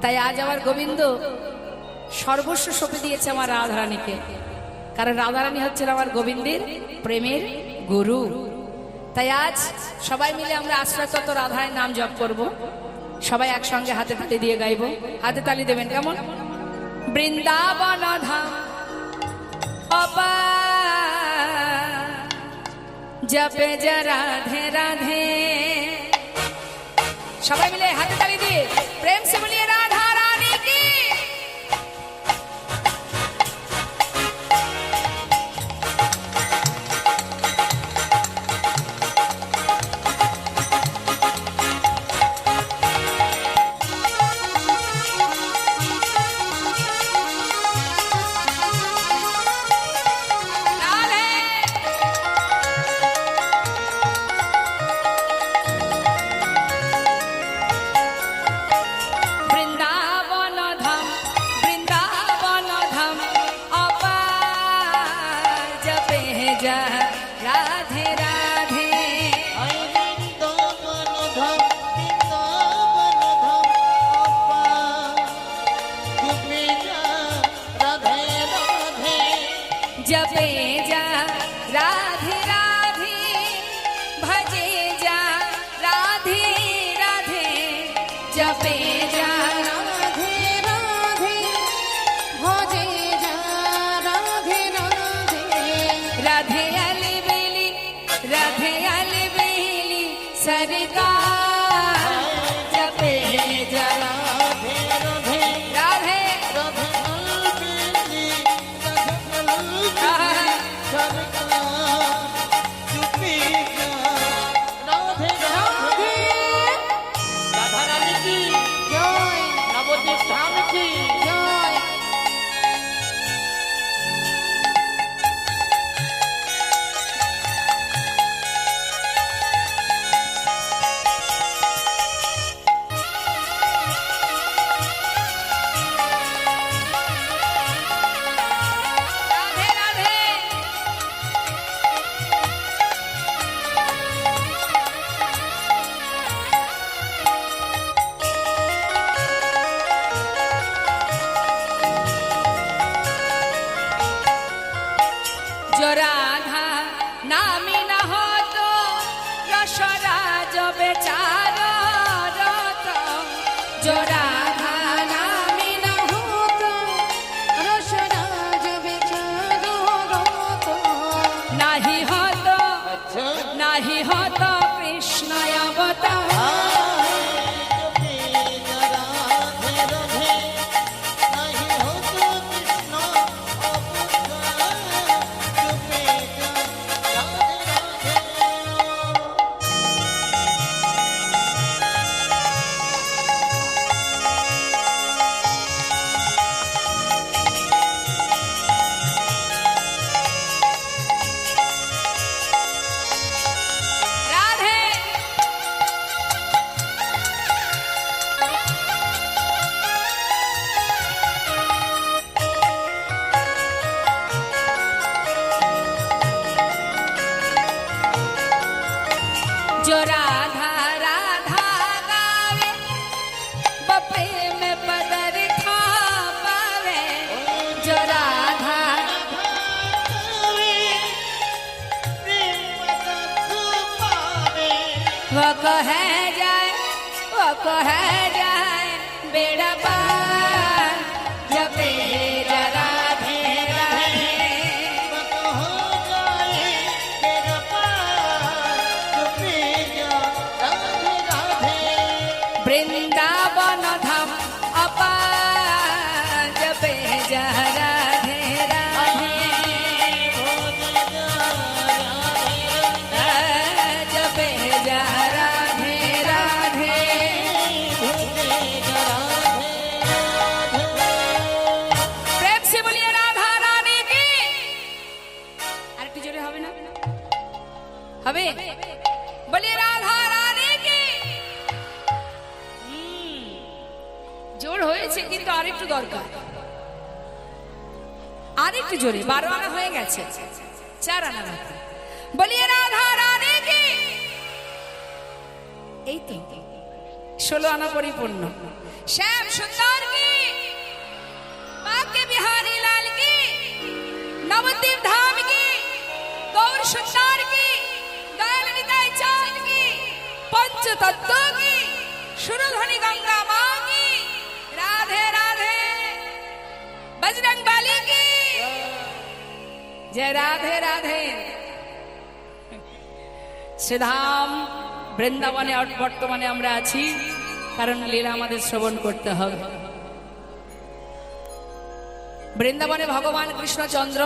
তাই আজ আমার গোবিন্দ সর্বস্ব সঁপে দিয়েছে আমার রাধারানীকে, কারণ রাধারানী হচ্ছেন আমার গোবিন্দের প্রেমের গুরু। তাই আজ সবাই মিলে আমরা আশ্রয়তত্ত্ব রাধারানীর নাম জপ করব। সবাই একসঙ্গে হাতে তালি দিয়ে গাইব। হাতে তালি দেবেন কেমন? বৃন্দাবন ধাম অপা জপে যা রাধে রাধে। সবাই মিলে হাতে তালি দিয়ে প্রেম সে বলিয়ে রাধা রানী কি। जपे जा राधे राधे भजे जा राधे राधे जपे जा राधे राधे भजे जा राधे राधे राधे अली बेली सरकार जपे जा राधे राधे राधे जो राधा नामी न हो तो रसराज बेचारो रत। जो राधा नामी न हो तो रसराज बेचारो रत। नहीं हो तो कृष्ण अवतार। जो राधा राधा गावे बपे में बदर खा पावे। जो राधा वो कह जाए बेड़ा पार जपे जा राधे राधे। वृंदावन धाम अपा जपे जा राधे राधे जपे जा राधे राधे। प्रेम से बोलिए राधा रानी की। आरेकटु जोरे হবে না? হবে? बोलिए राधा रानी की। জোর হয়েছে কিন্তু আরেকটু দরকার, আরেকটু জোরে। 12 আনা হয়ে গেছে, 4 আনা বাকি। বলিয়ে রাধা রানী কি। এই তো 16 আনা পরিপূর্ণ। শ্যাম সুন্দর কি, বাঁকে বিহারী লাল কি, নবদ্বীপ ধাম কি, গৌর সুন্দর কি, দয়াল নিতাই চাঁদ কি, পঞ্চতত্ত্ব কি, সুরধ্বনি গঙ্গা মা কি, রাধে রাধে, বজরং বলি কি, জয় রাধে রাধে। শ্রীধাম বৃন্দাবনে বর্তমানে আমরা আছি, কারণ লীলা আমাদের শ্রবণ করতে হবে। বৃন্দাবনে ভগবান কৃষ্ণচন্দ্র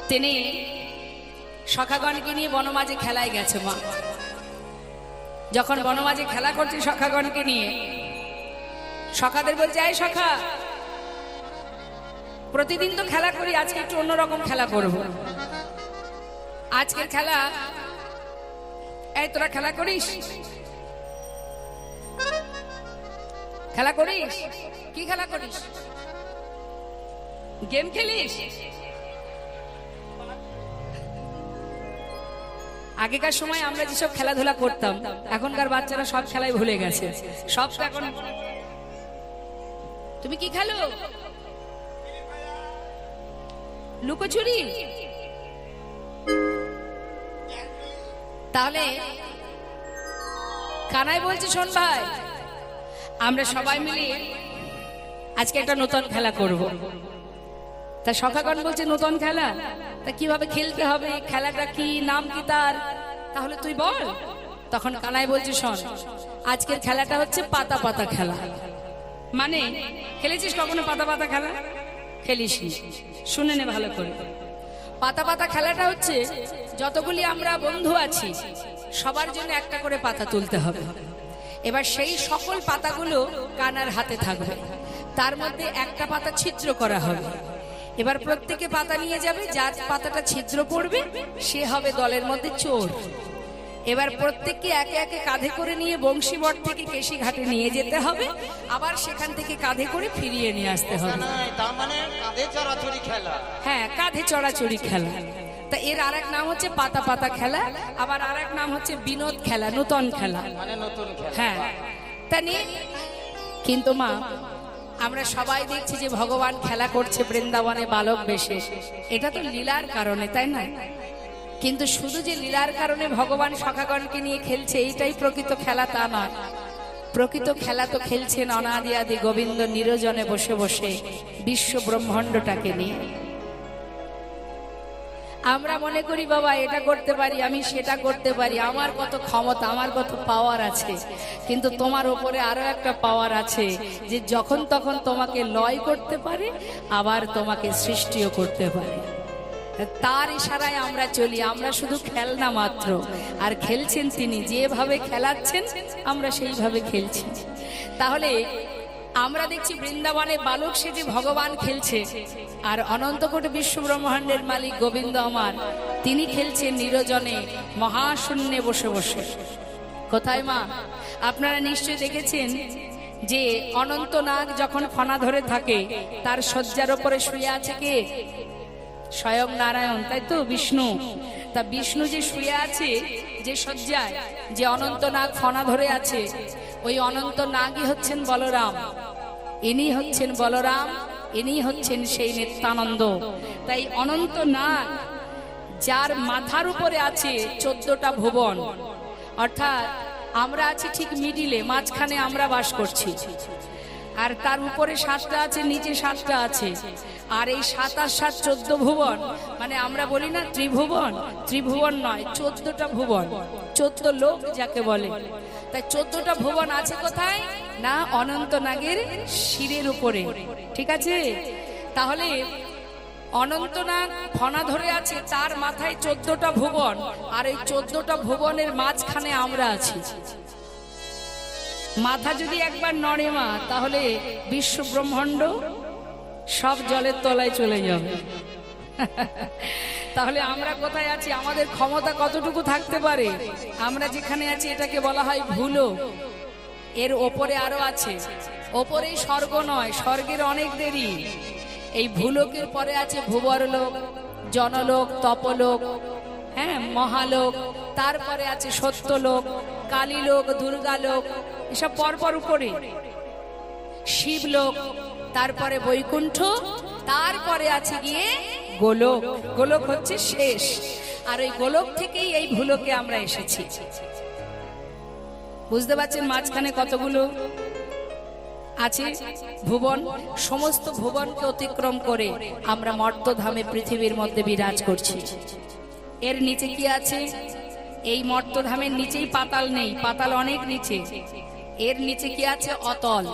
তিনি সখাগণকে নিয়ে বনমাঝে খেলায় গেছে। মা যখন বনমাঝে খেলা করছে সখাগণকে নিয়ে, সখাদের বলছে, এই সখা, প্রতিদিন তো খেলা করি, আজকে একটু অন্যরকম খেলা করব। আজকের খেলা, এই তোরা খেলা করিস, খেলা করিস, কি খেলা করিস? গেম খেলিস? আগেকার সময় আমরা যেসব খেলাধুলা করতাম, এখনকার বাচ্চারা সব খেলাই ভুলে গেছে। সব এখন, তুমি কি খেলো? লুকোচুরি? তাহলে কানাই বলছে, শোন ভাই, আমরা সবাই মিলে আজকে একটা নতুন খেলা করব। তা সখাগণ বলছে, নতুন খেলা? তা কিভাবে খেলতে হবে, খেলাটা কি, নাম কি তার, তাহলে তুই বল। তখন কানাই বলছে, শোন, আজকের খেলাটা হচ্ছে পাতা পাতা খেলা। মানে খেলেছিস কখনো পাতা পাতা খেলা? খেলিস? শুনে নে ভালো করে। পাতা পাতা খেলাটা হচ্ছে, যতগুলি আমরা বন্ধু আছি সবার জন্য একটা করে পাতা তুলতে হবে। এবার সেই সকল পাতাগুলো কানার হাতে থাকবে, তার মধ্যে একটা পাতা ছিদ্র করা হবে। এবার প্রত্যেকে পাতা নিয়ে যাবে, যার পাতাটা ছিদ্র পড়বে সে হবে দলের মধ্যে চোর। এবার প্রত্যেককে একে একে কাঁধে করে নিয়ে বংশীবট থেকে কেশি ঘাটে নিয়ে যেতে হবে, আবার সেখান থেকে কাঁধে করে ফিরিয়ে নিয়ে আসতে হবে। তার মানে কাঁধে চড়াচড়ি খেলা। হ্যাঁ, কাঁধে চড়াচড়ি খেলা। তা এর আরেক নাম হচ্ছে পাতা পাতা খেলা, আবার আরেক নাম হচ্ছে বিনোদ খেলা, নতুন খেলা, মানে নতুন খেলা। হ্যাঁ, তা নিয়ে কিন্তু মা, আমরা সবাই দেখছি যে ভগবান খেলা করছে বৃন্দাবনে বালক বেশে, এটা তো লীলার কারণে, তাই না? কিন্তু শুধু যে লীলার কারণে ভগবান সখাগণকে নিয়ে খেলছে এইটাই প্রকৃত খেলা তা নয়। প্রকৃত খেলা তো খেলছেন অনাদি আদি গোবিন্দ নিরজনে বসে বসে বিশ্ব ব্রহ্মাণ্ডটাকে নিয়ে। আমরা মনে করি বাবা এটা করতে পারি, আমি সেটা করতে পারি, আমার কত ক্ষমতা, আমার কত পাওয়ার আছে। কিন্তু তোমার উপরে আরো একটা পাওয়ার আছে, যে যখন তখন তোমাকে লয় করতে পারে, আবার তোমাকে সৃষ্টিও করতে পারে। তার ইশারায় আমরা চলি, আমরা শুধু খেলনা মাত্র, আর খেলছেন তিনি, যেভাবে খেলাচ্ছেন আমরা সেইভাবে খেলছি। তাহলে আমরা দেখছি বৃন্দাবনে বালক সেজে ভগবান খেলছে, আর অনন্ত কোটি বিশ্ব ব্রহ্মাণ্ডের মালিক গোবিন্দ আমার, তিনি খেলছেন নিরজনে মহাশূন্যে বসে বসে। কোথায় মা? আপনারা নিশ্চয়ই দেখেছেন যে অনন্তনাগ যখন ফনা ধরে থাকে, তার শয্যার উপরে শুয়ে আছে কে? স্বয়ং নারায়ণ, তাই তো, বিষ্ণু। তা বিষ্ণু যে শুয়ে আছে যে শয্যায়, যে অনন্তনাগ ফনা ধরে আছে, ওই অনন্ত নাগই হচ্ছেন বলরাম। ইনি হচ্ছেন বলরাম, ইনি হচ্ছেন সেই নিত্যানন্দ। তাই অনন্ত নাগ যার মাথার উপরে আছে 14টা ভুবন, অর্থাৎ আমরা আছি ঠিক মিডিলে, মাঝখানে আমরা বাস করছি। আর তার উপরে 7টা আছে, নিচে 7টা আছে। আর এই 7 আর 7 14 ভুবন, মানে আমরা বলি না ত্রিভুবন, ত্রিভুবন নয়, 14টা ভুবন, 14 লোক যাকে বলে। তাই 14টা ভুবন আছে কোথায়? না, অনন্ত নাগের শিরের উপরে। ঠিক আছে? তাহলে অনন্তনাগ ফনা ধরে আছে, তার মাথায় 14টা ভুবন, আর এই 14টা ভুবনের মাঝখানে আমরা আছি। মাথা যদি একবার নড়ে মা, তাহলে বিশ্ব ব্রহ্মাণ্ড সব জলের তলায় চলে যাবে। তাহলে আমরা কোথায় আছি? আমাদের ক্ষমতা কতটুকু থাকতে পারে? আমরা যেখানে আছি এটাকে বলা হয় ভূলোক। এর ওপরে আরো আছে, ওপরেই স্বর্গ নয়, স্বর্গের অনেক দেরি। এই ভূলোকের পরে আছে ভূবরলোক, জনলোক, তপলোক, হ্যাঁ, মহালোক, তারপরে আছে সত্যলোক, কালীলোক, দুর্গালোক, এসব পরপর উপরে শিবলোক, তারপরে বৈকুণ্ঠ, তারপরে আছে গিয়ে গোলক। গোলক হচ্ছে শেষ, আর ওই গোলক থেকেই এই ভূলোকে আমরা এসেছি। বুঝতে পারছেন মাঝখানে কতগুলো আছে ভুবন? সমস্ত ভুবনকে অতিক্রম করে আমরা মর্তধামে পৃথিবীর মধ্যে বিরাজ করছি। এর নিচে কি আছে? এই মর্তধামের নিচেই পাতাল নেই, পাতাল অনেক নিচে। এর নিচে কি আছে? অতল।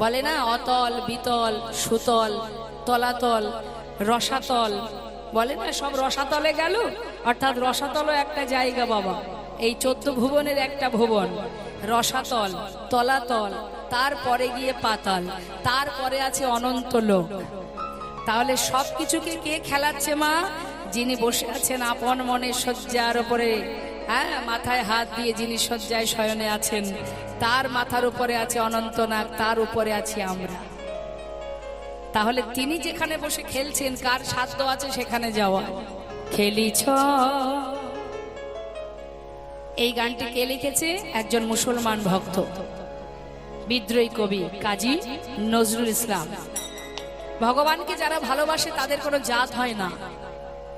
বলে না অতল, বিতল, সুতল, তলাতল, রসাতল, বলে না সব রসাতলে গেল। অর্থাৎ রসাতলও একটা জায়গা বাবা, এই 14 ভুবনের একটা ভুবন। রসাতল, তলাতল, তারপরে গিয়ে পাতাল, তারপরে আছে অনন্ত লোক। তাহলে সবকিছুকে কে খেলাচ্ছে মা? যিনি বসে আছেন আপন মনে শয্যার উপরে, হ্যাঁ, মাথায় হাত দিয়ে যিনি শয্যায় শয়নে আছেন, তার মাথার উপরে আছে অনন্তনাগ, তার উপরে আছি আমরা। তাহলে তিনি যেখানে বসে খেলছেন, কার সাধ্য আছে সেখানে যাওয়া? খেলিছ। এই গানটি কে লিখেছে? একজন মুসলমান ভক্ত, বিদ্রোহী কবি কাজী নজরুল ইসলাম। ভগবানকে যারা ভালোবাসে তাদের কোনো জাত হয় না,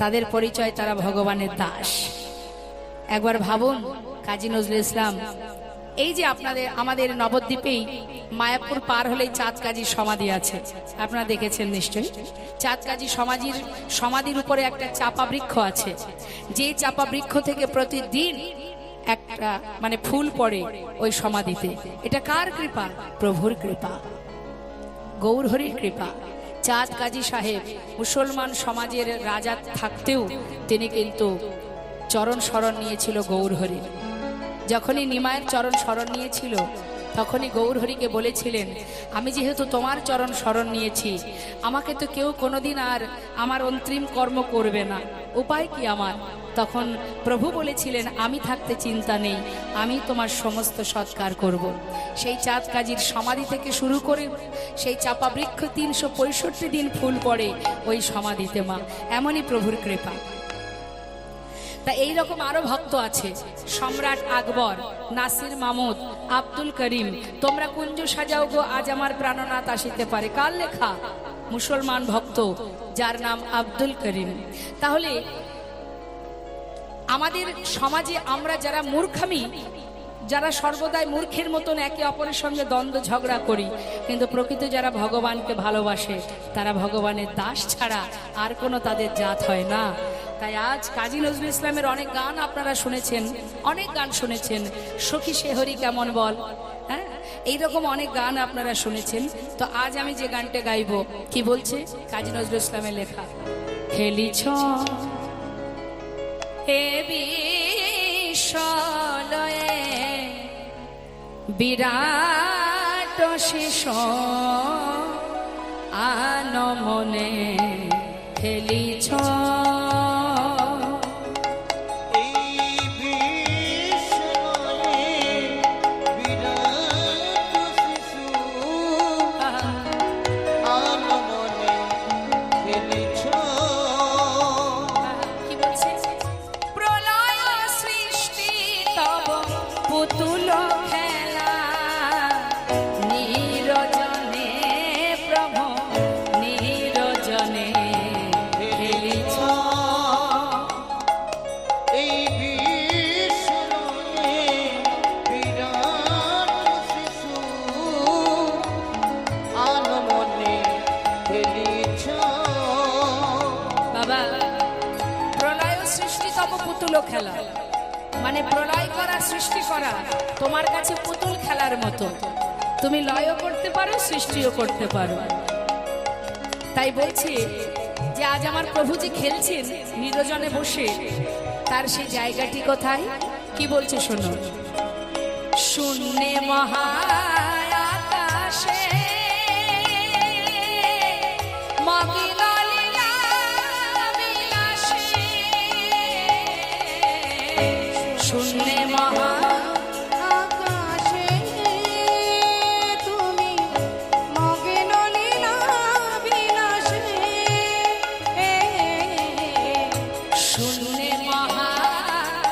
তাদের পরিচয় তারা ভগবানের দাস। একবার ভাবুন, কাজী নজরুল ইসলাম, এই যে আমাদের নবদ্বীপেই মায়াপুর পার হলেই চাঁদ কাজীর সমাধি আছে, আপনারা দেখেছেন নিশ্চয়ই। চাঁদ কাজী সমাধির উপরে একটা চাপা বৃক্ষ আছে, যে চাপা বৃক্ষ থেকে প্রতিদিন একটা ফুল পড়ে ওই সমাধিতে। এটা কার কৃপা? প্রভুর কৃপা, গৌরহরির কৃপা। চাঁদ কাজী সাহেব মুসলমান সমাজের রাজা থাকতেও তিনি কিন্তু চরণ শরণ নিয়েছিল গৌরহরির। যখনই নিমায়ের চরণ শরণ নিয়েছিল, তখনই গৌরহরিকে বলেছিলেন, আমি যেহেতু তোমার চরণ শরণ নিয়েছি, আমাকে তো কেউ কোনোদিন আর আমার অন্তিম কর্ম করবে না, উপায় কি আমার? তখন প্রভু বলেছিলেন, আমি থাকতে চিন্তা নেই, আমি তোমার সমস্ত সৎকার করব। সেই চাঁদ কাজীর সমাধি থেকে শুরু করে সেই চাপা বৃক্ষ 365 দিন ফুল পড়ে ওই সমাধিতে মা। এমনই প্রভুর কৃপা। তা এইরকম আরো ভক্ত আছে, সম্রাট আকবর, নাসির মামুদ, আব্দুল করিম। তোমরা কুঞ্জ সাজাও গো, আজ আমার প্রাণনাথ আসিতে পারে। কার লেখা? মুসলমান ভক্ত যার নাম আব্দুল করিম। তাহলে আমাদের সমাজে আমরা যারা মূর্খামি, যারা সর্বদাই মূর্খের মতন একে অপরের সঙ্গে দ্বন্দ্ব ঝগড়া করি, কিন্তু প্রকৃত যারা ভগবানকে ভালোবাসে তারা ভগবানের দাস ছাড়া আর কোনো তাদের জাত হয় না। তাই আজ কাজী নজরুল ইসলামের অনেক গান আপনারা শুনেছেন, অনেক গান শুনেছেন, সখী শেহরি কেমন বল, হ্যাঁ, এইরকম অনেক গান আপনারা শুনেছেন। তো আজ আমি যে গানটা গাইব, কি বলছে? কাজী নজরুল ইসলামের লেখা। খেলিছ হে বিশ্বলয়ে বিরাট শিষ আনমনে, খেলিছ পুতুল খেলা নিরজনে, প্রভু নিরজনে খেলিছ। এই বিশ্বলয়ে বিরাট শিশু আনমনে খেলিছ। বাবা, প্রলয় সৃষ্টি তব পুতুল খেলা, মানে প্রলয় করা, সৃষ্টি করা তোমার কাছে পুতুল খেলার মতো। তুমি লয়ও করতে পারো, সৃষ্টিও করতে পারো। তাই বলছি যে আজ আমার প্রভু যে খেলছেন নিরজনে বসে, তার সেই জায়গাটি কোথায়? কি বলছে শোনো। শূন্যে মহাকাশে মগিন লীলা বিলাসে, শূন্যে মহাকাশে তুমি মগন লীলা বিলাসে, শূন্যে মহাকাশে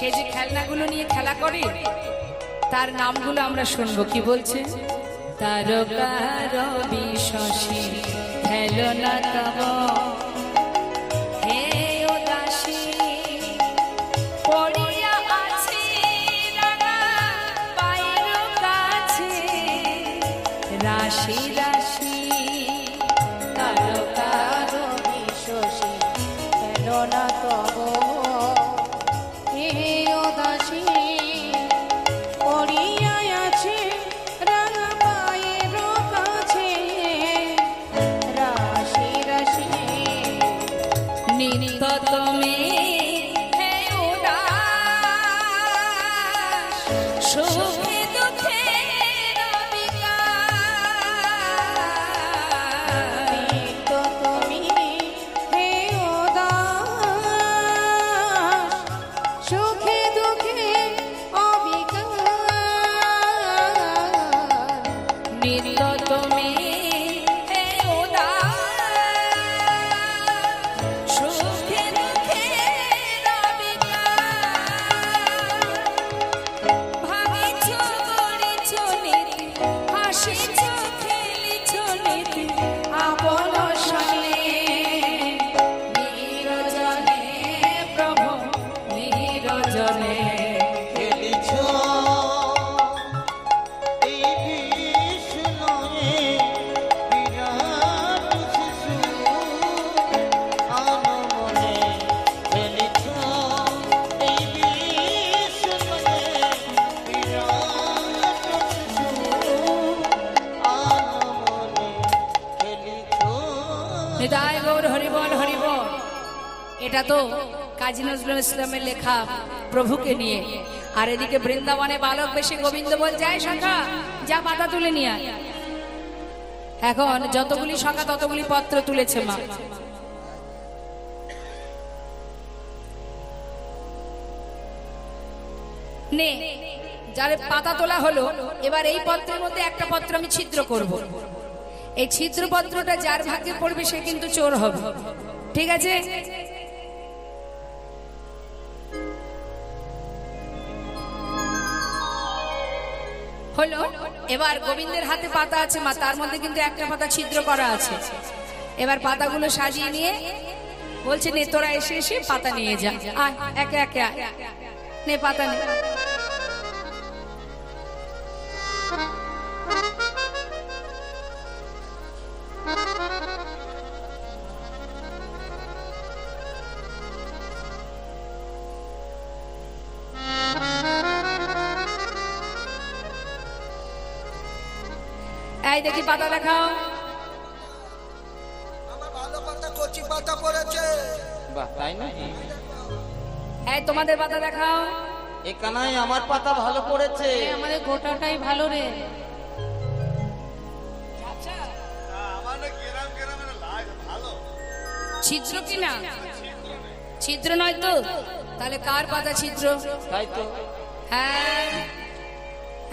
সে যে খেলনাগুলো নিয়ে খেলা করে তার নামগুলো আমরা শুনবো। কি বলছে? তারকার বিশসী খেলনা তব হে উদাসী পড়িয়া আছে রাঙা পায়ের কাছে রাশি রাশি তারকার বিশ্বসী খেলনা তব হে উদাসী পড়িয়া আছে রাঙা পায়ের কাছে রাশি রাশি নিত্য তুমি হে উদাস সুখে দুঃখে নিত্য তুমি হে উদাস সুখে দুঃখে অবিকার নিত্য তুমি হে উদাস সুখে দুঃখে ভাঙিছ গড়িছ নীতি হাসিছ খেলিছ নীতি আপন সনে নিরজনে প্রভু নিরজনে খেলিছ এই বিষ্ণুয়ে বিরাট শিশু আনমনে খেলিছ এই বিষ্ণুয়ে বিরাট শিশু আনমনে খেলিছ। হৃদয় গৌর হরিবল হরিবল। এটা তো কাজী নজরুল ইসলামের লেখা প্রভুকে নিয়ে। আর এদিকে বৃন্দাবনে বালক বেশি গোবিন্দ বল যায় শাখা যা পাতা তুলে নিয়ে আয়। এখন যতগুলি শাখা ততগুলি পত্র তুলেছে মা। নে যার পাতা তোলা হলো, এবার এই পত্রের মধ্যে একটা পত্র আমি ছিদ্র করব। এই ছিদ্র পত্রটা যার ভাগ্যে পড়বে সে কিন্তু চোর হবে। ঠিক আছে? হলো। এবার গোবিন্দের হাতে পাতা আছে মা, তার মধ্যে কিন্তু একটা পাতা ছিদ্র করা আছে। এবার পাতাগুলো সাজিয়ে নিয়ে বলছে নে তোরা এসে এসে পাতা নিয়ে যা, আয় একে একে আয়, নে পাতা নে। এই দেখি পাতা দেখাও। আমার ভালো পাতা কচি পাতা পড়েছে। বাহ, তাই নাকি? এই তোমাদের পাতা দেখাও। এখানে আমার পাতা ভালো পড়েছে। আমাদের গোটাটাই ভালো রে। ছিদ্র কি না? ছিদ্র নয় তো? তাহলে কার পাতা ছিদ্র? তাই তো। হ্যাঁ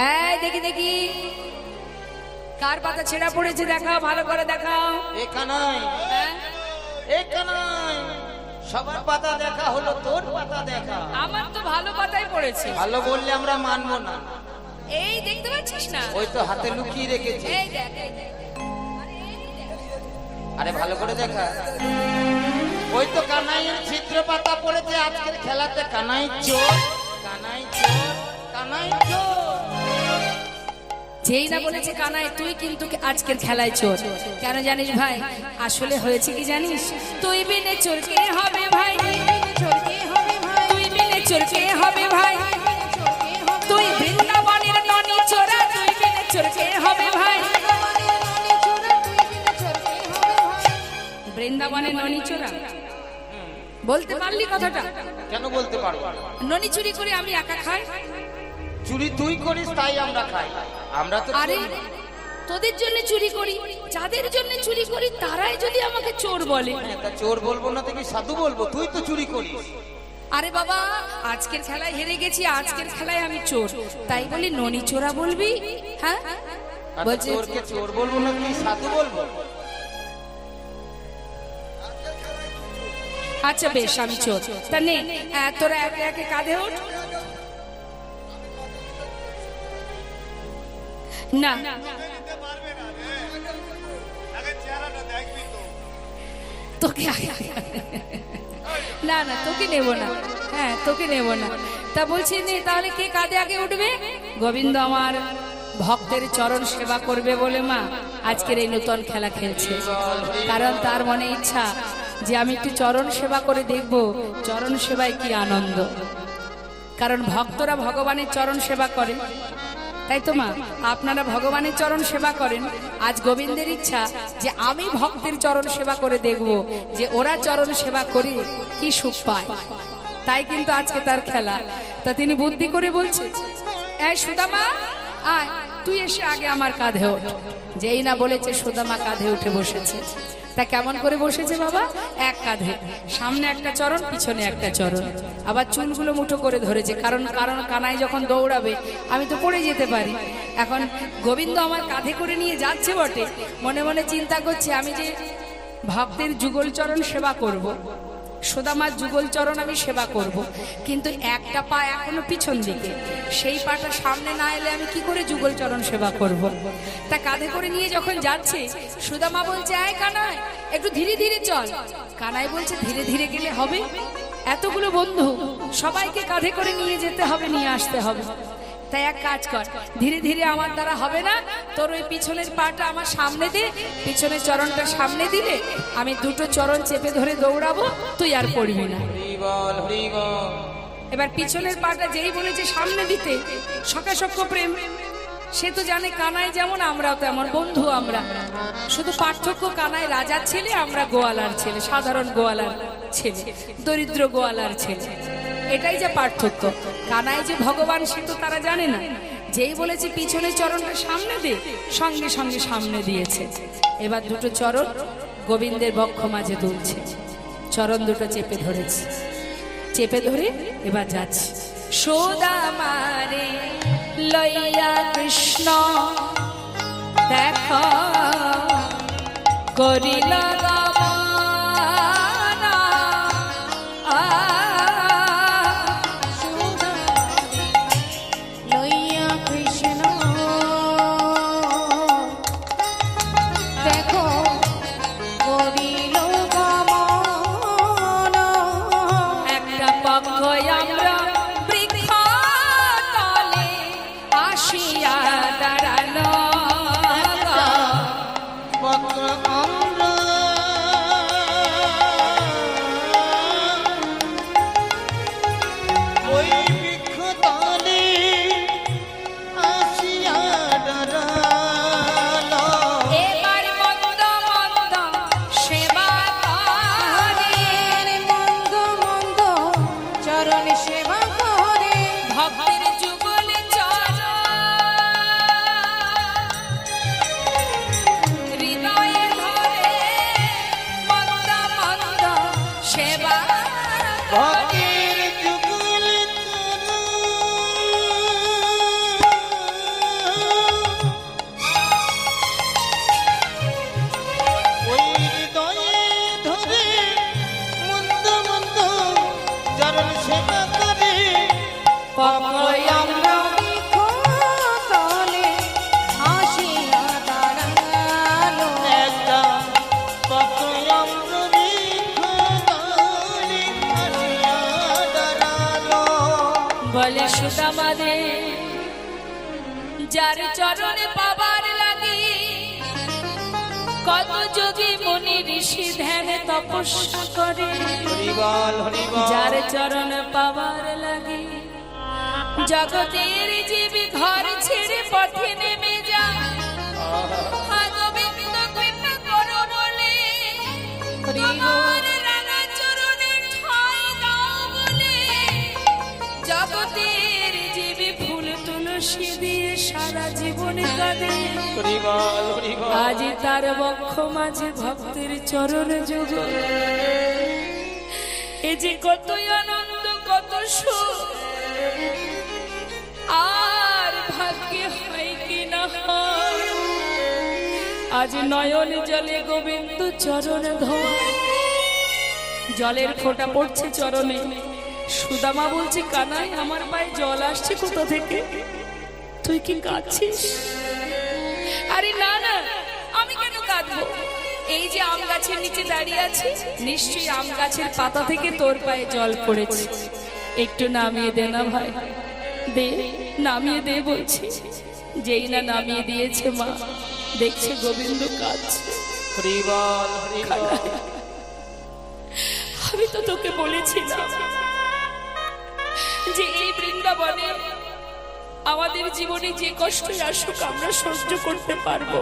হ্যাঁ, দেখি দেখি কার পাতা ছেঁড়া পড়েছে দেখাও, ভালো করে দেখাও। এখানে হ্যাঁ? এখানে সবার পাতা দেখা হলো, তোর পাতা দেখা। আমার তো ভালো পাতাই পড়েছে। ভালো বললে আমরা মানবো না। এই দেখতে পাচ্ছিস না? ওই তো হাতে লুকিয়ে রেখেছে। এই দেখ, এই দেখ। আরে ভালো করে দেখা। ওই তো কানাইয়ের ছিদ্র পাতা পড়েছে। আজকের খেলাতে কানাই চোর, কানাই চোর, কানাই চোর। যেই না বলেছে কানাই, তুই কিন্তু আজকের খেলায় চোর। কেন জানিস ভাই? আসলে হয়েছে কি জানিস? তুই বিনে চোর কে হবে ভাই? চোরকে হবে ভাই, তুই বিনে চোর কে হবে ভাই? চোরকে হবে তুই বৃন্দাবনের ননি চোরা, তুই বিনে চোর কে হবে ভাই? বৃন্দাবনের ননি চোরা, তুই বিনে চোরকে হবে ভাই। বৃন্দাবনের ননি চোরা বলতে পারলি কথাটা? কেন বলতে পারবো না? ননি চুরি করে আমি একা খাই? চুরি তুই করিস তাই আমরা খাই। আমরা তো আরে চোর না। তোদের জন্য চুরি করি, যাদের জন্য চুরি করি তারাই যদি আমাকে চোর বলে। তা চোর বলবো না, দেখি সাধু বলবো। তুই তো চুরি করিস। আরে বাবা, আজকের খেলায় হেরে গেছি, আজকের খেলায় আমি চোর, তাই বলি ননি চোরা বলবি? হ্যাঁ আর বলছে চোরকে চোর বলবো না, কি সাধু বলবো? আচ্ছা বেশ আমি চোর। তা নে তোরা একে একে কাঁধে ওঠ। না তোকে না না তোকে নেব না, হ্যাঁ তোকে নেব না। তা বলছি নে তাহলে কে কাঁধে আগে উঠবে? গোবিন্দ আমার ভক্তের চরণ সেবা করবে বলে মা আজকের এই নতুন খেলা খেলছে। কারণ তার মনে ইচ্ছা যে আমি একটু চরণ সেবা করে দেখব চরণ সেবায় কি আনন্দ। কারণ ভক্তরা ভগবানের চরণ সেবা করে, তাই তো মা আপনারা ভগবানের চরণ সেবা করেন। আজ গোবিন্দের ইচ্ছা যে আমি ভক্তের চরণ সেবা করে দেখব যে ওরা চরণ সেবা করে কি সুখ পায়। তাই কিন্তু আজকে তার খেলা। তা তিনি বুদ্ধি করে বলছে, এই সুদামা আয় তুই এসে আগে আমার কাঁধে ওঠ। যেই না বলেছে সুদামা কাঁধে উঠে বসেছে। তা কেমন করে বসেছে বাবা? এক কাঁধে, সামনে একটা চরণ পিছনে একটা চরণ, আবার চুলগুলো মুঠো করে ধরেছে। কারণ কানাই যখন দৌড়াবে আমি তো পড়ে যেতে পারি। এখন গোবিন্দ আমার কাঁধে করে নিয়ে যাচ্ছে বটে, মনে মনে চিন্তা করছে আমি যে ভক্তের যুগল চরণ সেবা করব, সুদামার যুগল চরণ আমি সেবা করব, কিন্তু একটা পা এখনো পিছন দিকে, সেই পাটা সামনে না এলে আমি কি করে যুগল চরণ সেবা করব। তা কাঁধে করে নিয়ে যখন যাচ্ছে সুদামা বলছে, আয় কানাই একটু ধীরে ধীরে চল। কানাই বলছে ধীরে ধীরে গেলে হবে? এতগুলো বন্ধু সবাইকে কাঁধে করে নিয়ে যেতে হবে, নিয়ে আসতে হবে। তাই এক কাজ কর, ধীরে ধীরে আমার দ্বারা হবে না, তোর ওই পিছনের পাটা আমার সামনে দে, পিছনের চরণটা সামনে দিলে আমি দুটো চরণ চেপে ধরে দৌড়াবো, তুই আর পড়বি না। এবার পিছনের পাটা যেই বলেছে সামনে দিতে, সকাশক্য প্রেম, সে তো জানে কানাই যেমন আমরাও তেমন বন্ধু আমরা। শুধু পার্থক্য কানাই রাজার ছেলে, আমরা গোয়ালার ছেলে, সাধারণ গোয়ালার ছেলে, দরিদ্র গোয়ালার ছেলে, এটাই যে পার্থক্য। কানাই যে ভগবান সে তো তারা জানে না। যেই বলেছে পিছনের চরণটা সামনে দে, সঙ্গে সঙ্গে সামনে দিয়েছে। এবার দুটো চরণ গোবিন্দের বক্ষ মাঝে দুলছে, চরণ দুটো চেপে ধরেছে, চেপে ধরে এবার যাচ্ছে। সুদামারে লইয়া কৃষ্ণ দেখা করিল লইয়া কৃষ্ণ দেখো করিল গমন। একটা পক্ষ আমরা বৃক্ষ তলে আসিয়া দাঁড়ালো, ওই বৃক্ষ তলে আসিয়া দাঁড়ালো। এবার মন্দ মন্দ সেবা করে, মন্দ মন্দ চরণ সেবা করে ভক্তের যুগল চরণ হৃদয়ে ধরে মন্দ মন্দ সেবা করে। ভক্তের যুগল চরণ ওই হৃদয়ে ধরে মন্দ মন্দ চরণ সেবা করে। পকয় আমরা বৃক্ষ তলে আসিয়া দাঁড়ালো। একটা পক্ষ বৃক্ষ তলে আসিয়া দাঁড়ালো। বলে সুদামারে যার চরণে পাবার লাগে কত যোগী মুনি ঋষি ধ্যানে তপস্যা করে, হরিবল হরিবল। যার চরণে পাবার লাগে জগতের জীবী ঘর ছেড়ে পথে নেমে যায়। গোবিন্দ কৃপা করো বলে তোমার রাঙা চরণে ঠাঁই দাও বলে জগতের জীবী ফুল তুলসী দিয়ে সারা জীবনে কাঁদে। হরিবল হরিবল। আজি তার বক্ষ মাঝে ভক্তের চরণ যুগ, এ যে কতই আনন্দ কত সুখ, আর ভাগ্যে হয় কি না হয়। আজ নয়ন জলে গোবিন্দ চরণ ধোয়, জলের ফোঁটা পড়ছে চরণে। সুদামা বলছে, কানাই আমার পায়ে জল আসছে কোথা থেকে? তুই কি কাঁদছিস? আরে না না, আমি কেন কাঁদবো? এই যে আম গাছের নিচে দাঁড়িয়ে আছি, নিশ্চয়ই আম গাছের পাতা থেকে তোর পায়ে জল পড়েছে। একটু নামিয়ে দে না ভাই, দে, নামিয়ে দে বলছি। যেই না নামিয়ে দিয়েছে মা, দেখছে গোবিন্দ কাঁদছে। হরি বল, হরি বল। আমি তো তোকে বলেছিলাম যে এই বৃন্দাবনে আমাদের জীবনে যে কষ্টই আসুক আমরা সহ্য করতে পারবো,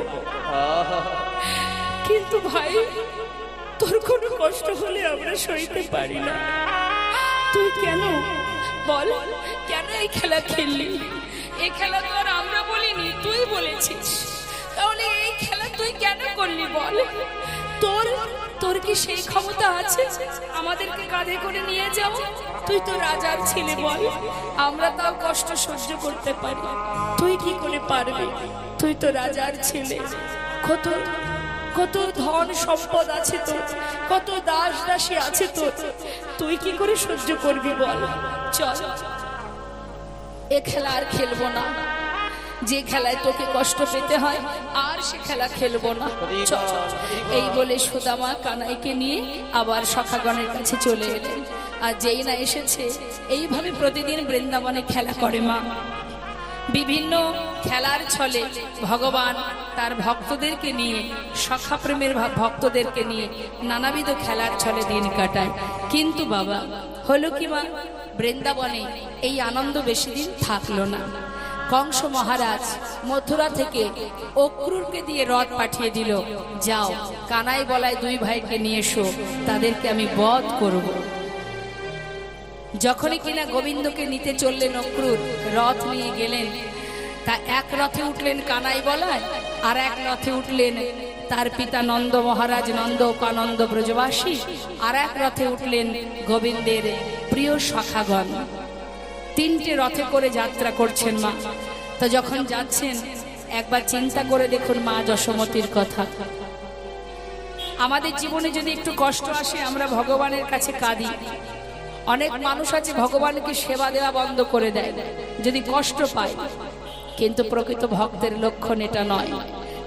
কিন্তু ভাই তোর কোনো কষ্ট হলে আমরা সইতে পারি না। তুই কেন বল, কেন এই খেলা খেললি? এই খেলা তো আর আমরা বলিনি, তুই বলেছিস। তাহলে এই খেলা তুই কেন করলি বল? তোর কি সেই ক্ষমতা আছে আমাদেরকে কাঁধে করে নিয়ে যাও? তুই তো রাজার ছেলে বল, আমরা তাও কষ্ট সহ্য করতে পারি, তুই কি করে পারবি? তুই তো রাজার ছেলে, কত কত ধন সম্পদ আছে তোর, কত দাস দাসী আছে তোর, তুই কি করে সহ্য করবি বল? চল, এ খেলা আর খেলবো না। যে খেলায় তোকে কষ্ট পেতে হয় আর সে খেলা খেলবো না। চল। এই বলে সুদামা কানাইকে নিয়ে আবার সখাগণের কাছে চলে এলেন। আর যেই না এসেছে, এইভাবে প্রতিদিন বৃন্দাবনে খেলা করে মা। বিভিন্ন খেলার ছলে ভগবান তার ভক্তদেরকে নিয়ে, সখা প্রেমের ভক্তদেরকে নিয়ে নানাবিধ খেলার ছলে দিন কাটায়। কিন্তু বাবা হলো কি মা, বৃন্দাবনে এই আনন্দ বেশি দিন থাকলো না। কংস মহারাজ মথুরা থেকে অক্রুরকে দিয়ে রথ পাঠিয়ে দিল, যাও কানাই বলায় দুই ভাইকে নিয়ে এসো, তাদেরকে আমি বধ করব। যখনই কিনা গোবিন্দকে নিতে চললেন অক্রুর, রথ নিয়ে গেলেন, তা এক রথে উঠলেন কানাই বলায়, আর এক রথে উঠলেন তার পিতা নন্দ মহারাজ, নন্দ উপানন্দ ব্রজবাসী, আর এক রথে উঠলেন গোবিন্দের প্রিয় সখাগণ। তিনটে রথে করে যাত্রা করছেন মা। তো যখন যাচ্ছেন একবার চিন্তা করে দেখুন মা যশোমতীর কথা। আমাদের জীবনে যদি একটু কষ্ট আসে আমরা ভগবানের কাছে কাঁদি। অনেক মানুষ আছে ভগবানকে সেবা দেওয়া বন্ধ করে দেয় যদি কষ্ট পায়, কিন্তু প্রকৃত ভক্তের লক্ষণ এটা নয়।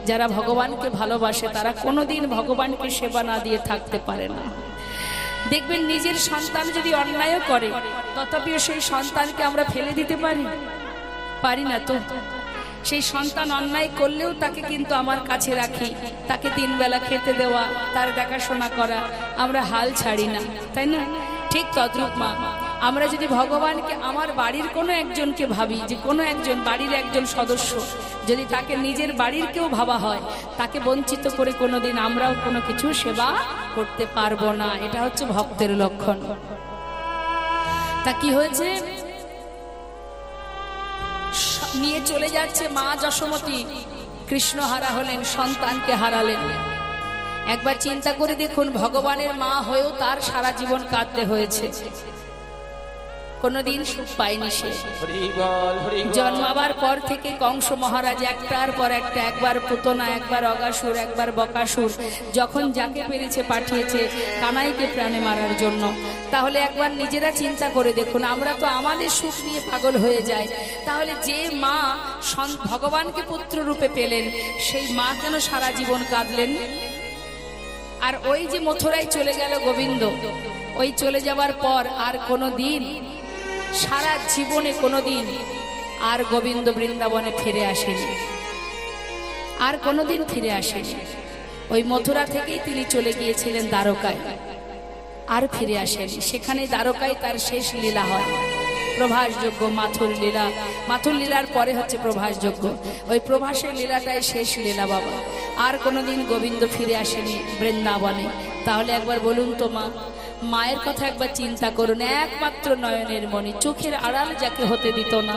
যারা ভগবানকে ভালোবাসে তারা কোনোদিন ভগবানকে সেবা না দিয়ে থাকতে পারে না। দেখবেন নিজের সন্তান যদি অন্যায় করে, তথাপিও সেই সন্তানকে আমরা ফেলে দিতে পারি না তো। সেই সন্তান অন্যায় করলেও তাকে কিন্তু আমার কাছে রাখি, তাকে 3 বেলা খেতে দেওয়া, তার দেখাশোনা করা, আমরা হাল ছাড়ি না, তাই না? ঠিক তদ্রূপ মা, আমরা যদি ভগবানকে আমার বাড়ির কোনো একজনকে ভাবি, যে কোনো একজন বাড়ির একজন সদস্য যদি তাকে নিজের বাড়ির কেউ ভাবা হয়, তাকে বঞ্চিত করে কোনোদিন আমরাও কোনো কিছু সেবা করতে পারবো না। এটা হচ্ছে ভক্তের লক্ষণ। তা কি হয়েছে, নিয়ে চলে যাচ্ছে মা যশোমতী, কৃষ্ণ হারা হলেন, সন্তানকে হারালেন। একবার চিন্তা করে দেখুন, ভগবানের মা হয়েও তার সারা জীবন কাঁদতে হয়েছে, কোনদিন সুখ পায়নি সে। জন্মাবার পর থেকে কংস মহারাজ একটার পর একটা, একবার পুতনা, একবার অগাসুর, একবার বকাসুর, যখন যাকে পেরেছে পাঠিয়েছে কানাইকে প্রাণে মারার জন্য। তাহলে একবার নিজেরা চিন্তা করে দেখুন, আমরা তো আমাদের সুখ নিয়ে পাগল হয়ে যাই, তাহলে যে মা ভগবানকে পুত্র রূপে পেলেন সেই মা কেন সারা জীবন কাঁদলেন? আর ওই যে মথুরায় চলে গেল গোবিন্দ, ওই চলে যাবার পর আর কোনোদিন, সারা জীবনে কোনোদিন আর গোবিন্দ বৃন্দাবনে ফিরে আসেনি, আর কোনোদিন ফিরে আসেনি। ওই মথুরা থেকেই তিনি চলে গিয়েছিলেন দ্বারকায়, আর ফিরে আসেনি। সেখানে দ্বারকায় তার শেষ লীলা হয়, প্রভাসযোগ্য মাথুর লীলা। মাথুর লীলার পরে হচ্ছে প্রভাসযোগ্য, ওই প্রভাসের লীলাটাই শেষ লীলা বাবা। আর কোনোদিন গোবিন্দ ফিরে আসেনি বৃন্দাবনে। তাহলে একবার বলুন তো মা, মায়ের কথা একবার চিন্তা করুন। একমাত্র নয়নের মণি, চোখের আড়াল যাকে হতে দিত না,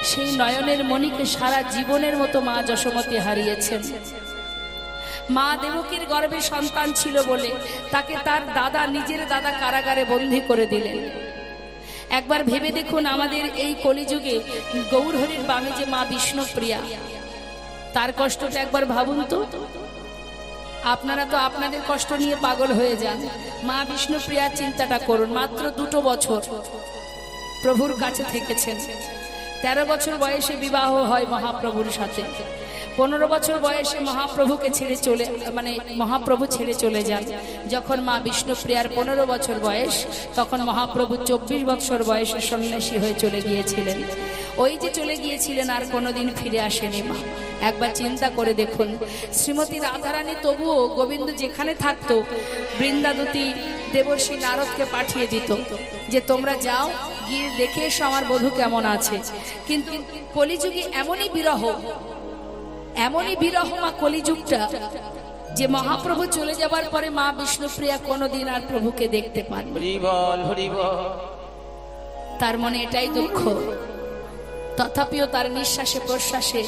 সেই নয়নের মণিকে সারা জীবনের মতো মা যশোমতী হারিয়েছেন। মা দেবকীর গর্ভে সন্তান ছিল বলে তাকে তার দাদা, নিজের দাদা কারাগারে বন্দী করে দিলেন। একবার ভেবে দেখুন, আমাদের এই কলিযুগে গৌরহরির বামে যে মা বিষ্ণুপ্রিয়া, তার কষ্টটা একবার ভাবুন তো। আপনারা তো আপনাদের কষ্ট নিয়ে পাগল হয়ে যান, মা বিষ্ণুপ্রিয়ার চিন্তাটা করুন। মাত্র 2 বছর প্রভুর কাছে থেকেছেন, 13 বছর বয়সে বিবাহ হয় মহাপ্রভুর সাথে। 15 বছর বয়সে মহাপ্রভুকে ছেড়ে চলে মহাপ্রভু ছেড়ে চলে যান। যখন মা বিষ্ণুপ্রিয়ার 15 বছর বয়স, তখন মহাপ্রভু 24 বছর বয়সে সন্ন্যাসী হয়ে চলে গিয়েছিলেন। ওই যে চলে গিয়েছিলেন, আর কোনোদিন ফিরে আসেনি মা। একবার চিন্তা করে দেখুন, শ্রীমতী রাধারানী তবুও গোবিন্দ যেখানে থাকতো, বৃন্দাদতী দেবর্ষী নারদকে পাঠিয়ে দিত যে তোমরা যাও, গিয়ে দেখে এসো আমার বধূ কেমন আছে। কিন্তু কলিযুগে এমনই বিরহ মা কলিযুগটা, যে মহাপ্রভু চলে যাবার পরে মা বিষ্ণুপ্রিয়া কোনোদিন আর প্রভুকে দেখতে পান। তার মনে এটাই দুঃখ, তথাপিও তার নিঃশ্বাসে প্রশ্বাসে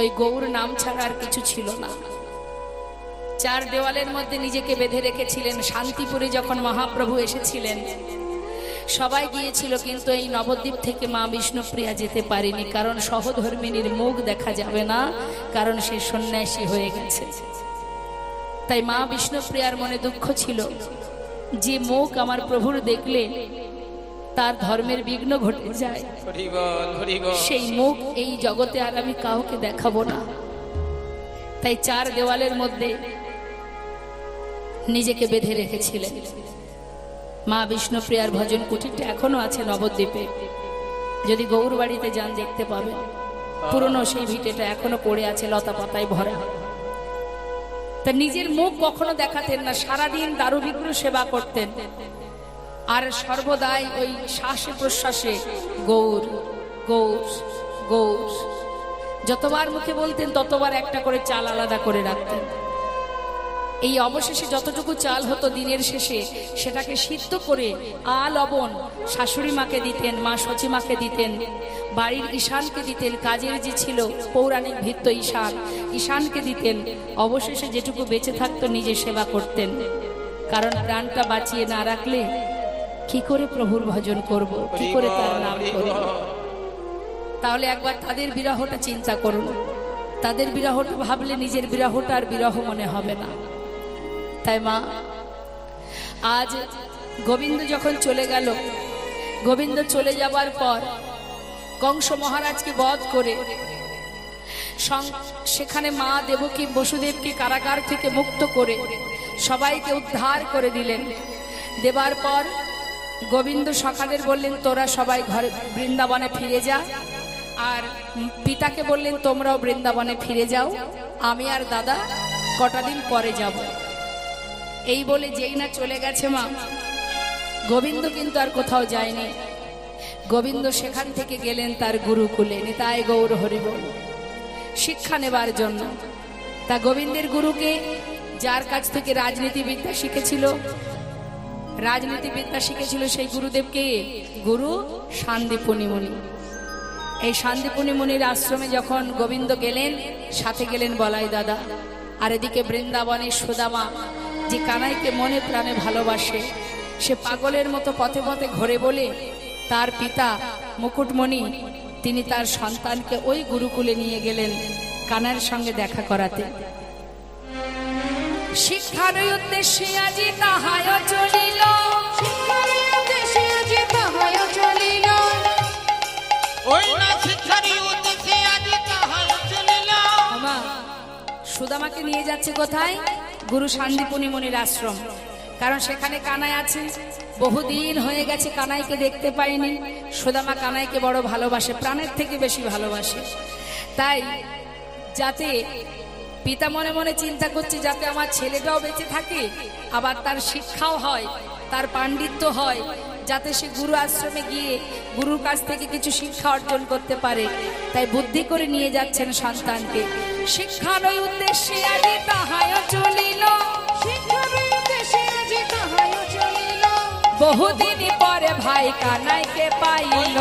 ওই গৌর নাম ছাড়া আর কিছু ছিল না। 4 দেওয়ালের মধ্যে নিজেকে বেঁধে রেখেছিলেন। শান্তিপুরে যখন মহাপ্রভু এসেছিলেন, সবাই গিয়েছিল, কিন্তু এই নবদ্বীপ থেকে মা বিষ্ণুপ্রিয়া যেতে পারেনি, কারণ সহধর্মিনীর মুখ দেখা যাবে না, কারণ সে সন্ন্যাসী হয়ে গেছে। তাই মা বিষ্ণুপ্রিয়ার মনে দুঃখ ছিল, যে মুখ আমার প্রভুর দেখলে তার ধর্মের বিঘ্ন ঘটে যায়, সেই মুখ এই জগতে আর আমি কাউকে দেখাবো না। তাই 4 দেওয়ালের মধ্যে নিজেকে বেঁধে রেখেছিলেন। মা বিষ্ণুপ্রিয়ার ভজন কুটিরটা এখনো আছে নবদ্বীপে, যদি গৌর বাড়িতে যান দেখতে পাবেন। পুরনো সেই ভিটেটা এখনো পড়ে আছে, লতা পাতায় ভরা। তা নিজের মুখ কখনো দেখাতেন না, সারাদিন দারুবিগ্রহ সেবা করতেন, আর সর্বদাই ওই শ্বাসে প্রশ্বাসে গৌর গৌর গৌর। যতবার মুখে বলতেন ততবার একটা করে চাল আলাদা করে রাখতেন। এই অবশেষে যতটুকু চাল হতো দিনের শেষে, সেটাকে সিদ্ধ করে লবণ শাশুড়ি মাকে দিতেন, মা সচিমাকে দিতেন, বাড়ির ঈশানকে দিতেন, কাজের যে ছিল পৌরাণিক ভিত্ত ঈশানকে দিতেন। অবশেষে যেটুকু বেঁচে থাকতো নিজে সেবা করতেন, কারণ প্রাণটা বাঁচিয়ে না রাখলে কি করে প্রভুর ভজন করব, কি করে তার নাম করব। তাহলে একবার তাদের বিরহটা চিন্তা করুন। তাদের বিরহটা ভাবলে নিজের বিরহটা আর বিরহ মনে হবে না। তাই মা, আজ গোবিন্দ যখন চলে গেল, গোবিন্দ চলে যাবার পর কংস মহারাজকে বধ করে সেখানে মা দেবকী বসুদেবকে কারাগার থেকে মুক্ত করে সবাইকে উদ্ধার করে দিলেন। দেবার পর গোবিন্দ সখাদের বললেন, তোরা সবাই ঘরে বৃন্দাবনে ফিরে যা, আর পিতাকে বললেন তোমরাও বৃন্দাবনে ফিরে যাও, আমি আর দাদা কটা দিন পরে যাব। এই বলে যেই না চলে গেছে মা, গোবিন্দ কিন্তু আর কোথাও যায়নি। গোবিন্দ সেখান থেকে গেলেন তার গুরুকুলে, নিতাই গৌর হরি বল, শিক্ষা নেবার জন্য। তা গোবিন্দের গুরুকে, যার কাছ থেকে রাজনীতিবিদ্যা শিখেছিল, সেই গুরুদেবকে গুরু শান্তিপুনি মুনি। এই শান্তিপুনি মুনির আশ্রমে যখন গোবিন্দ গেলেন, সাথে গেলেন বলাই দাদা, আর এদিকে বৃন্দাবনের সুদামা, যে কানাইকে মনে প্রাণে ভালোবাসে, সে পাগলের মতো পথে পথে ঘোরে বলে তার পিতা মুকুটমণি তিনি তার সন্তানকে ওই গুরুকুলে নিয়ে গেলেন কানাইয়ের সঙ্গে দেখা করাতে। শিক্ষার উদ্দেশ্যে আজি তাহায় চলিল, শিক্ষার উদ্দেশ্যে আজি তাহায় চলিল, ওই না শিক্ষার উদ্দেশ্যে আজি তাহায় চলিল। আমা সুদামাকে নিয়ে যাচ্ছে কোথায়? গুরু শান্তিপুনি মুনির আশ্রম, কারণ সেখানে কানাই আছে। বহুদিন হয়ে গেছে কানাইকে দেখতে পাইনি। সুদামা কানাইকে বড় ভালোবাসে, প্রাণের থেকে বেশি ভালোবাসে। তাই যাতে পিতা মনে মনে চিন্তা করছে, যাতে আমার ছেলেটাও বেঁচে থাকে, আবার তার শিক্ষাও হয়, তার পাণ্ডিত্য হয়, যাতে সে গুরু আশ্রমে গিয়ে গুরুর কাছ থেকে কিছু শিক্ষা অর্জন করতে পারে। তাই বুদ্ধি করে নিয়ে যাচ্ছেন সন্তানকে। শিক্ষার উদ্দেশ্যে আজি তাহায় চলিল, শিক্ষার উদ্দেশ্যে আজি তাহায় চলিল, বহুদিন পরে ভাই কানাইকে পাইল,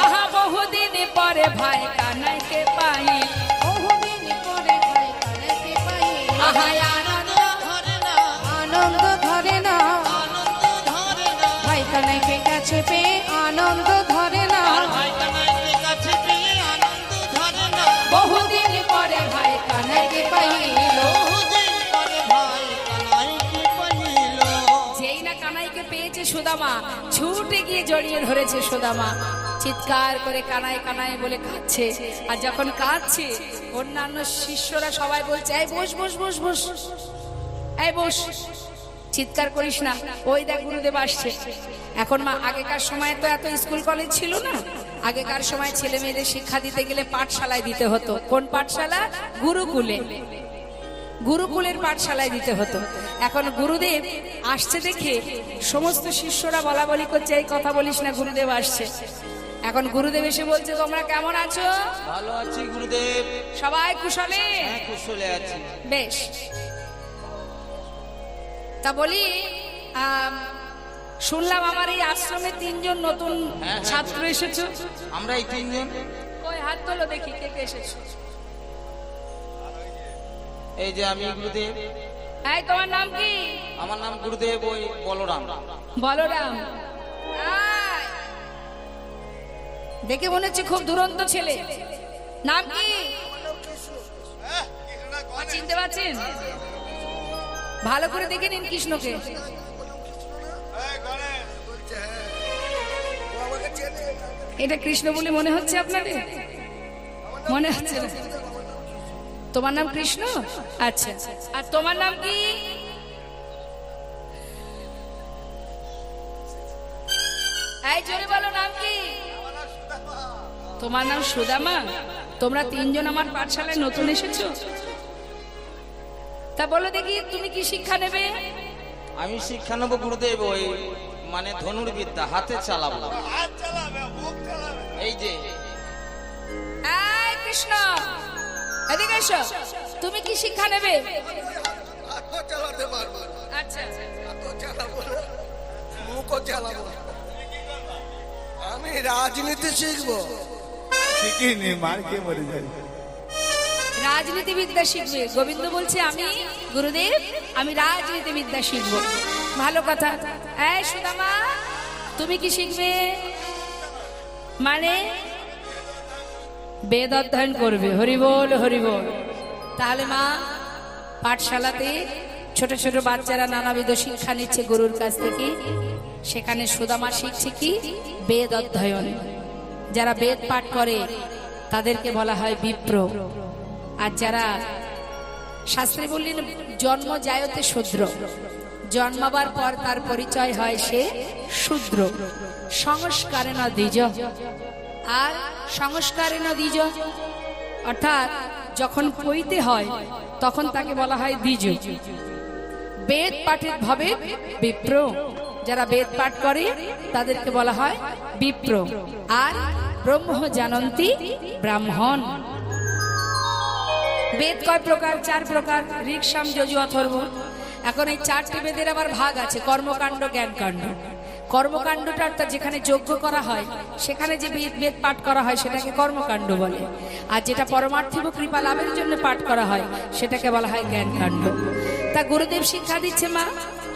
আহা বহুদিন পরে ভাই কানাইকে পাইল, বহুদিন পরে ভাই কানাইকে পাইল, আহা আনন্দ ধরে না, আনন্দ ধরে না, ভাই কানাইকে কাছে পেয়ে আনন্দ ধরে না, ভাই কানাইকে কাছে পেয়ে আনন্দ ধরে না, বহুদিন পরে ভাই কানাইকে পাইল। বহুদিন পরে ভাই কানাইকে পাইল। যেই না কানাইকে পেয়েছে সুদামা, ছুটে গিয়ে জড়িয়ে ধরেছে সুদামা। চিৎকার করে কানায় কানায় বলে কাঁদছে। আর যখন কাঁদছে অন্যান্য শিষ্যরা সবাই বলছে এই বস বস বস বস, এই বস, চিৎকার করিস না, ওই দেখ গুরুদেব আসছে। এখন মা আগেকার সময় তো এত স্কুল কলেজ ছিল না, আগেকার সময় ছেলে মেয়েদের শিক্ষা দিতে গেলে পাঠশালায় দিতে হতো। কোন পাঠশালা? গুরুকুলে, গুরুকুলের পাঠশালায় দিতে হতো। এখন গুরুদেব আসছে দেখে সমস্ত শিষ্যরা বলা বলি করছে এই কথা বলিস না, গুরুদেব আসছে। এখন গুরুদেব এসে বলছে তোমরা কেমন আছো? ভালো আছি গুরুদেব। সবাই কুশলে? হ্যাঁ কুশলে আছি। বেশ, তা বলি শুনলাম আমার এই আশ্রমে 3 জন নতুন ছাত্র এসেছো। আমরা এই 3 জন। ওই হাত তোলো দেখি কে কে এসেছো। এই যে আমি গুরুদেব। এই তোমার নাম কি? আমার নাম গুরুদেব ওই বলরাম। বলরাম, আয়। দেখে মনে হচ্ছে খুব দুরন্ত ছেলে। নাম কি? চিনতে পারছেন? ভালো করে দেখে নিন কৃষ্ণকে। এটা কৃষ্ণ বলে মনে হচ্ছে আপনাদের? মনে হচ্ছে না? তোমার নাম কৃষ্ণ? আচ্ছা, আর তোমার নাম কি? এই জোরে বলো, নাম কি? তোমার নাম সুদামা। তোমরা 3 জন আমার পাঠশালায় নতুন এসেছো, তা বলো দেখি তুমি কি শিক্ষা নেবে? আমি শিক্ষা নেবো গুরুদেব ওই মানে ধনুর্বিদ্যা, হাতে চালাবো। এই যে এই কৃষ্ণ, এদিকে এসো। তুমি কি শিক্ষা নেবে? হাতও চালাতে পারবো না, আচ্ছা, হাতও চালাবো না, মুখও চালাবো না। আমি রাজনীতি শিখবো। শিখিনি, মার খেয়ে মরে যাই। রাজনীতিবিদ্যা শিখবে। গোবিন্দ বলছে আমি গুরুদেব আমি রাজনীতিবিদ্যা শিখবো। ভালো কথা। এই সুদামা তুমি কি শিখবে? মানে বেদ অধ্যয়ন করবে। হরিবোল হরিবোল। তাহলে মা পাঠশালাতে ছোট ছোট বাচ্চারা নানাবিধ শিক্ষা নিচ্ছে গুরুর কাছ থেকে। সেখানে সুদামা শিখছে কি? বেদ অধ্যয়ন। যারা বেদ পাঠ করে তাদেরকে বলা হয় বিপ্র। আর যারা শাস্ত্রে বললেন জন্ম জায়তে শূদ্র, জন্মাবার পর তার পরিচয় হয় সে শূদ্র। সংস্কারে ন দ্বিজ, আর সংস্কারে ন দ্বিজ অর্থাৎ যখন পইতে হয় তখন তাকে বলা হয় দ্বিজ। বেদ পাঠের ভাবে বিপ্র, যারা বেদ পাঠ করে তাদেরকে বলা হয় বিপ্র। আর ব্রহ্ম জানন্তি ব্রাহ্মণ। বেদ কয় প্রকার? 4 প্রকার, ঋক সাম যজু অথর্ব। এখন এই 4টি বেদের আবার ভাগ আছে, কর্মকাণ্ড জ্ঞানকাণ্ড। কর্মকাণ্ডটা অর্থাৎ যেখানে যজ্ঞ করা হয় সেখানে যে বেদ পাঠ করা হয় সেটাকে কর্মকাণ্ড বলে। আর যেটা পরমার্থিক কৃপা লাভের জন্য পাঠ করা হয় সেটাকে বলা হয় জ্ঞানকাণ্ড। তা গুরুদেব শিক্ষা দিচ্ছে মা।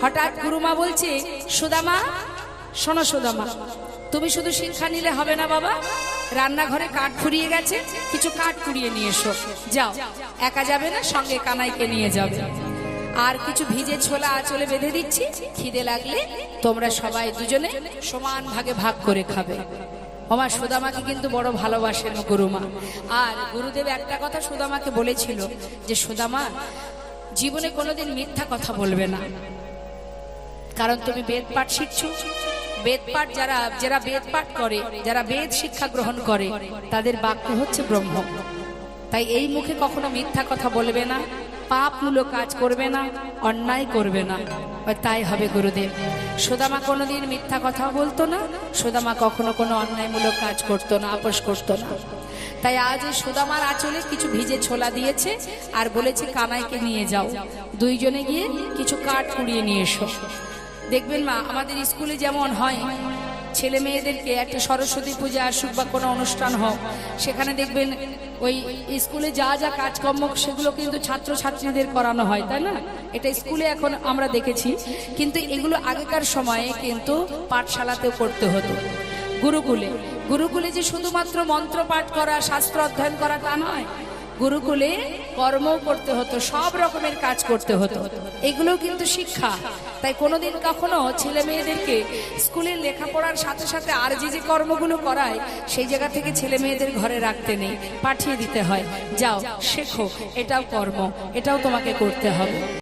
হঠাৎ গুরুমা বলছে সুদামা শোনো সুদামা, তুমি শুধু শিক্ষা নিলে হবে না বাবা, রান্নাঘরে কাঠ ফুরিয়ে গেছে, কিছু কাঠ কুড়িয়ে নিয়ে এসো। যাও, একা যাবে না, সঙ্গে কানাইকে নিয়ে যাবে। আর কিছু ভিজে ছোলা আঁচলে বেঁধে দিচ্ছি, খিদে লাগলে তোমরা সবাই দুজনে সমান ভাগে ভাগ করে খাবে। আমার সুদামাকে কিন্তু বড় ভালোবাসেন গুরুমা। আর গুরুদেব একটা কথা সুদামাকে বলেছিল যে সুদামা জীবনে কোনোদিন মিথ্যা কথা বলবে না, কারণ তুমি বেদ পাঠ শিখছো। বেদ পাঠ যারা বেদ পাঠ করে, যারা বেদ শিক্ষা গ্রহণ করে তাদের বাক্য হচ্ছে ব্রহ্ম। তাই এই মুখে কখনো মিথ্যা কথা বলবে না, পাপমূলক কাজ করবে না, অন্যায় করবে না। তাই হবে গুরুদেব। সুদামা কোনোদিন মিথ্যা কথা বলতো না, সুদামা কখনো কোনো অন্যায়মূলক কাজ করতো না, আপোষ করতো না। তাই আজ এই সুদামার আঁচলে কিছু ভিজে ছোলা দিয়েছে আর বলেছে কানাইকে নিয়ে যাও, দুইজনে গিয়ে কিছু কাঠ কুড়িয়ে নিয়ে এসো। দেখবেন মা আমাদের স্কুলে যেমন হয়, ছেলে মেয়েদেরকে একটা সরস্বতী পূজা আসুক বা কোনো অনুষ্ঠান হোক, সেখানে দেখবেন ওই স্কুলে যা যা কাজকর্ম সেগুলো কিন্তু ছাত্রছাত্রীদের করানো হয়, তাই না? এটা স্কুলে এখন আমরা দেখেছি, কিন্তু এগুলো আগেকার সময়ে কিন্তু পাঠশালাতেও করতে হতো। গুরুকুলে, গুরুকুলে যে শুধুমাত্র মন্ত্র পাঠ করা, শাস্ত্র অধ্যয়ন করা তা নয়, গুরুকুলে কর্মও করতে হতো, সব রকমের কাজ করতে হতো। এগুলোও কিন্তু শিক্ষা। তাই কোনোদিন কখনো ছেলে মেয়েদেরকে স্কুলের লেখাপড়ার সাথে সাথে আর যে কর্মগুলো করায় সেই জায়গা থেকে ছেলে মেয়েদের ঘরে রাখতে নেই, পাঠিয়ে দিতে হয়, যাও শেখো, এটাও কর্ম, এটাও তোমাকে করতে হবে।